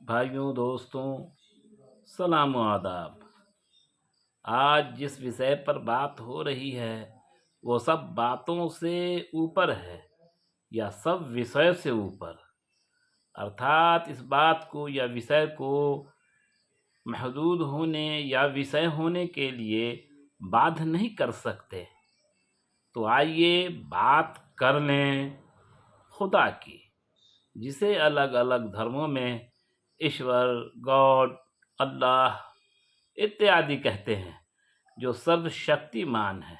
भाइयों दोस्तों, सलाम व आदाब। आज जिस विषय पर बात हो रही है वो सब बातों से ऊपर है या सब विषय से ऊपर। अर्थात इस बात को या विषय को महदूद होने या विषय होने के लिए बाध्य नहीं कर सकते। तो आइए बात कर लें खुदा की, जिसे अलग अलग धर्मों में ईश्वर, गॉड, अल्लाह इत्यादि कहते हैं, जो सर्वशक्तिमान है।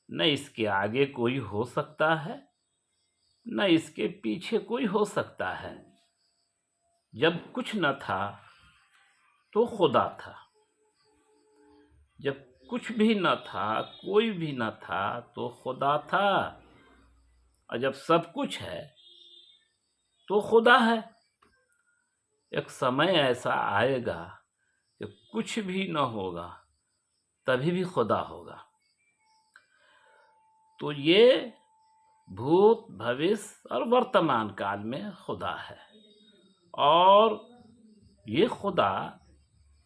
न इसके आगे कोई हो सकता है, न इसके पीछे कोई हो सकता है। जब कुछ न था तो खुदा था, जब कुछ भी न था, कोई भी न था तो खुदा था, और जब सब कुछ है तो खुदा है। एक समय ऐसा आएगा कि कुछ भी न होगा, तभी भी खुदा होगा। तो ये भूत, भविष्य और वर्तमान काल में खुदा है। और ये खुदा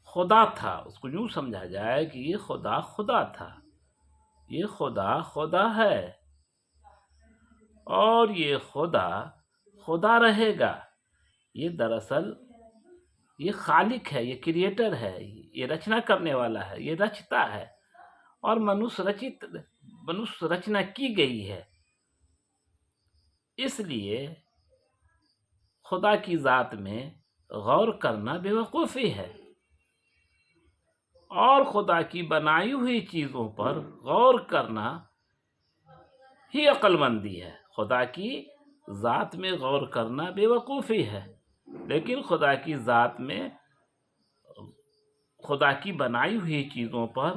खुदा था, उसको यूं समझा जाए कि ये खुदा खुदा था, ये खुदा खुदा है, और ये खुदा खुदा रहेगा। ये दरअसल ये खालिक है, ये क्रिएटर है, ये रचना करने वाला है, ये रचता है। और मनुष्य रचना की गई है। इसलिए खुदा की ज़ात में गौर करना बेवकूफ़ी है, और खुदा की बनाई हुई चीज़ों पर गौर करना ही अक्लमंदी है। खुदा की ज़ात में गौर करना बेवकूफ़ी है, लेकिन खुदा की ज़ात में, खुदा की बनाई हुई चीज़ों पर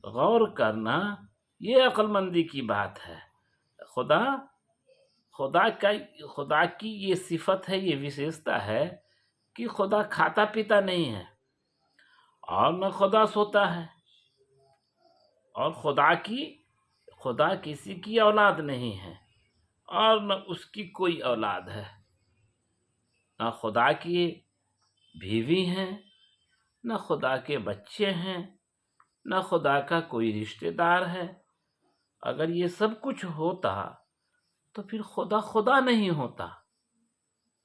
गौर करना ये अक्लमंदी की बात है। खुदा खुदा का खुदा की ये सिफत है, ये विशेषता है कि खुदा खाता पीता नहीं है, और न खुदा सोता है, और खुदा किसी की औलाद नहीं है, और न उसकी कोई औलाद है। न खुदा की बीवी हैं, न खुदा के बच्चे हैं, न खुदा का कोई रिश्तेदार है। अगर ये सब कुछ होता तो फिर खुदा खुदा नहीं होता।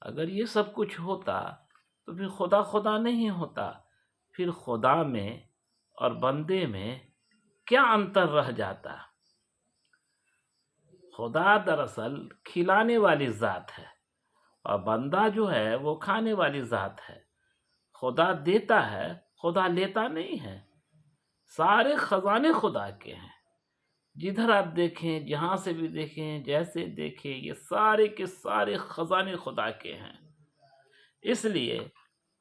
अगर ये सब कुछ होता तो फिर खुदा खुदा नहीं होता। फिर खुदा में और बंदे में क्या अंतर रह जाता? खुदा दरअसल खिलाने वाली ज़ात है, और बंदा जो है वो खाने वाली ज़ात है। खुदा देता है, खुदा लेता नहीं है। सारे खजाने खुदा के हैं। जिधर आप देखें, जहाँ से भी देखें, जैसे देखें, ये सारे के सारे खजाने खुदा के हैं। इसलिए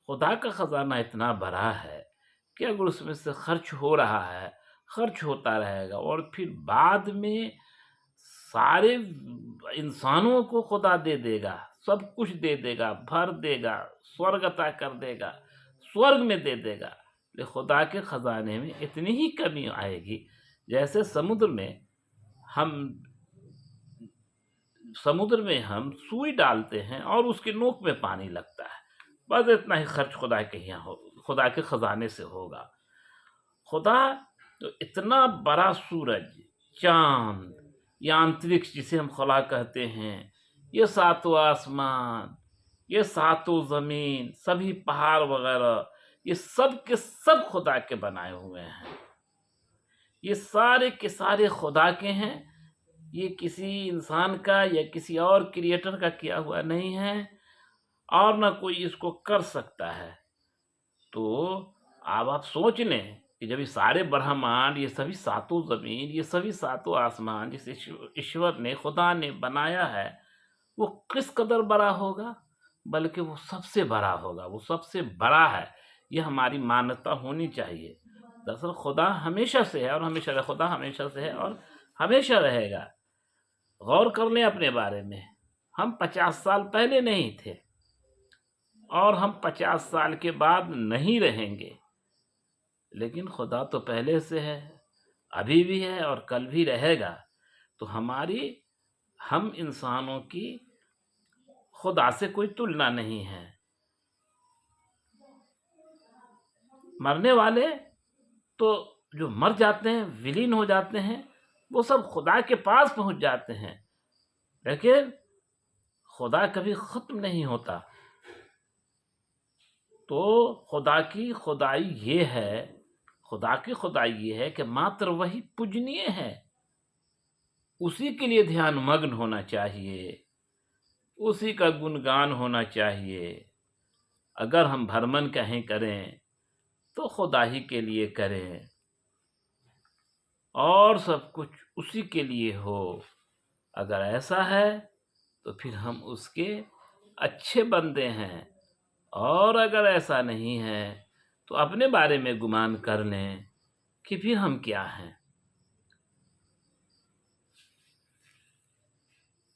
खुदा का खजाना इतना बड़ा है कि अगर उसमें से खर्च हो रहा है, खर्च होता रहेगा, और फिर बाद में सारे इंसानों को खुदा दे देगा, सब कुछ दे देगा, भर देगा, स्वर्ग अता कर देगा, स्वर्ग में दे देगा। लेकिन खुदा के खजाने में इतनी ही कमी आएगी, जैसे हम समुद्र में हम सुई डालते हैं और उसके नोक में पानी लगता है। बस इतना ही खर्च खुदा के यहाँ हो, खुदा के खजाने से होगा। खुदा तो इतना बड़ा सूरज, चांद, या अंतरिक्ष जिसे हम खुला कहते हैं, ये सातों आसमान, ये सातों जमीन, सभी पहाड़ वगैरह, ये सब के सब खुदा के बनाए हुए हैं। ये सारे के सारे खुदा के हैं। ये किसी इंसान का या किसी और क्रिएटर का किया हुआ नहीं है, और ना कोई इसको कर सकता है। तो अब आप सोच लें कि जब ये सारे ब्रह्मांड, ये सभी सातों जमीन, ये सभी सातों आसमान जिस ईश्वर ने, खुदा ने बनाया है, वो किस कदर बड़ा होगा। बल्कि वो सबसे बड़ा होगा, वो सबसे बड़ा है। ये हमारी मान्यता होनी चाहिए। दरअसल खुदा हमेशा से है, और हमेशा रहे। खुदा हमेशा से है और हमेशा रहेगा। गौर कर लें अपने बारे में। हम 50 साल पहले नहीं थे, और हम 50 साल के बाद नहीं रहेंगे, लेकिन खुदा तो पहले से है, अभी भी है और कल भी रहेगा। तो हम इंसानों की खुदा से कोई तुलना नहीं है। मरने वाले तो जो मर जाते हैं, विलीन हो जाते हैं, वो सब खुदा के पास पहुंच जाते हैं, लेकिन खुदा कभी खत्म नहीं होता। तो खुदा की खुदाई ये है, खुदा की खुदाई ये है कि मात्र वही पूजनीय है, उसी के लिए ध्यान मग्न होना चाहिए, उसी का गुणगान होना चाहिए। अगर हम भरमन कहीं करें तो खुदा ही के लिए करें और सब कुछ उसी के लिए हो। अगर ऐसा है तो फिर हम उसके अच्छे बंदे हैं, और अगर ऐसा नहीं है तो अपने बारे में गुमान कर लें कि फिर हम क्या हैं।